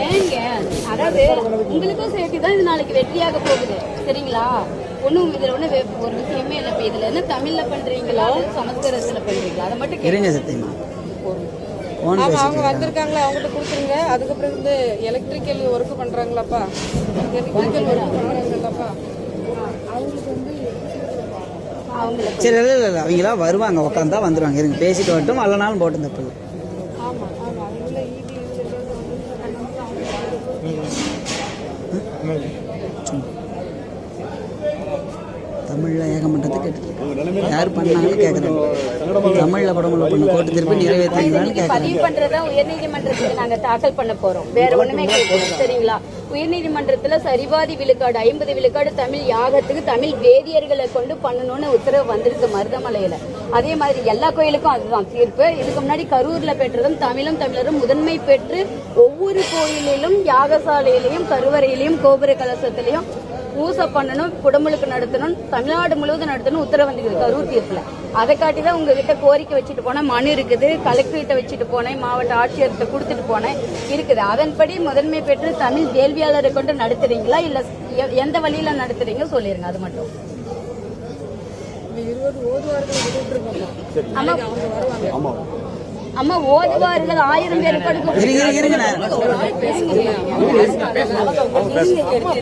ஏங்க அதாவது உங்களுக்கும் சேர்த்து தான் இது நாளைக்கு வெற்றியாக போகுது சரிங்களா. ஒன்றும் இதில் ஒன்றும் ஒரு விஷயமே இல்லை. இப்போ இதில் என்ன தமிழில் பண்ணுறீங்களா சமஸ்கிருதத்தில் பண்ணுறீங்களா அதை மட்டும் இருங்க சத்தியமா அவங்க வந்திருக்காங்களா அவங்ககிட்ட கொடுத்துருங்க. அதுக்கப்புறம் வந்து எலக்ட்ரிக்கல் ஒர்க் பண்ணுறாங்களாப்பா, எலக்ட்ரிக்கல் ஒர்க் பண்ணுறாங்களாப்பா அவங்களுக்கு வந்து சரி இல்லை இல்லை இல்லை அவங்களா வருவாங்க உட்காந்தா வந்துடுவாங்க. இருங்க பேசிட்டு வரட்டும் அல்லனாலும் போட்டு தப்பு. ஆமாம் ஆமாம் அவங்கள தமிழ்ல ஏகமன்றத்தை கேட்டு யார் பண்ணாங்கன்னு கேட்குறாங்க. தமிழ்ல படமுள்ள பண்ண கோட்டு திருப்பி நிறைவேற்றிங்களான்னு கேட்குறாங்க. பதிவு பண்றதா உயர்நீதிமன்றத்துக்கு நாங்க தாக்கல் பண்ண போறோம். வேற ஒண்ணுமே கேட்கணும் சரிங்களா. உயர்நீதிமன்றத்துல சரிபாதி விழுக்காடு 50 விழுக்காடு தமிழ் யாகத்துக்கு தமிழ் வேதியர்களை கொண்டு பண்ணணும்னு உத்தரவு வந்திருக்கு மருதமலையில. அதே மாதிரி எல்லா கோயிலுக்கும் அதுதான் தீர்ப்பு. இதுக்கு முன்னாடி கரூர்ல பெற்றதும் தமிழும் தமிழரும் முதன்மை பெற்று ஒவ்வொரு கோயிலிலும் யாகசாலையிலையும் கருவறையிலையும் கோபுர கலசத்திலையும் பூசை பண்ணணும், குடமுழுக்கு நடத்தணும், தமிழ்நாடு முழுவதும் நடத்தணும் உத்தரவு வந்துருக்குது கரூர் தீர்ப்புல. அதை காட்டி தான் உங்ககிட்ட கோரிக்கை வச்சுட்டு போனேன், மனு இருக்குது, கலெக்டர்கிட்ட வச்சுட்டு போனேன், மாவட்ட ஆட்சியர்கிட்ட கொடுத்துட்டு போனேன் இருக்குது. அதன்படி முதன்மை பெற்று தமிழ் வேள்வியாளரை கொண்டு நடத்துறீங்களா இல்ல எந்த வழியில நடத்துறீங்க சொல்லிருங்க. அது மட்டும் அம்மா ஓதுவார்கள் 1000 பேர்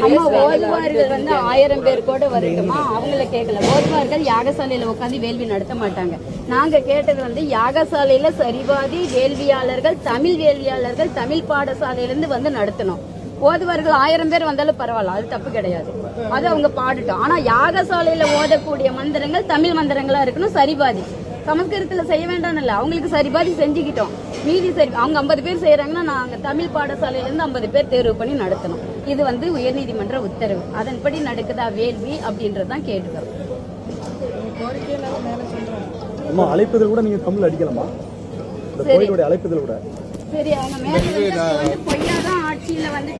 அம்மா ஓதுவார்கள் வந்து 1000 பேர் கூட வரட்டுமா அவங்கள கேட்கல. ஓதுவார்கள் யாகசாலையில உட்காந்து வேள்வி நடத்த மாட்டாங்க. நாங்க கேட்டது வந்து யாகசாலையில சரிபாதி வேள்வியாளர்கள் தமிழ் வேள்வியாளர்கள் தமிழ் பாடசாலையிலிருந்து வந்து நடத்தணும். ஓதுவார்கள் 1000 பேர் வந்தாலும் பரவாயில்ல, அது தப்பு கிடையாது, அது அவங்க பாடட்டும். ஆனா யாகசாலையில ஓதக்கூடிய மந்திரங்கள் தமிழ் மந்திரங்களா இருக்கணும். சரிபாதி சமஸ்கிருதத்துல செய்ய வேண்டாம் இல்ல, அவங்களுக்கு சரிபாதி செஞ்சுக்கிட்டோம். மீதி சரி அவங்க 50 பேர் செய்யறாங்கன்னா நாங்க தமிழ் பாடசாலையில இருந்து 50 பேர் தேர்வு பண்ணி நடத்தணும். இது வந்து உயர்நீதிமன்ற உத்தரவு. அதன்படி நடக்குதா வேள்வி அப்படின்றதான் கேட்டுக்கிறோம். அழைப்பதில் கூட நீங்க தமிழ் அடிக்கலாமா? அழைப்பதில் கூட சரி அவங்க மேல பொய்யாதான் ஆட்சியில வந்து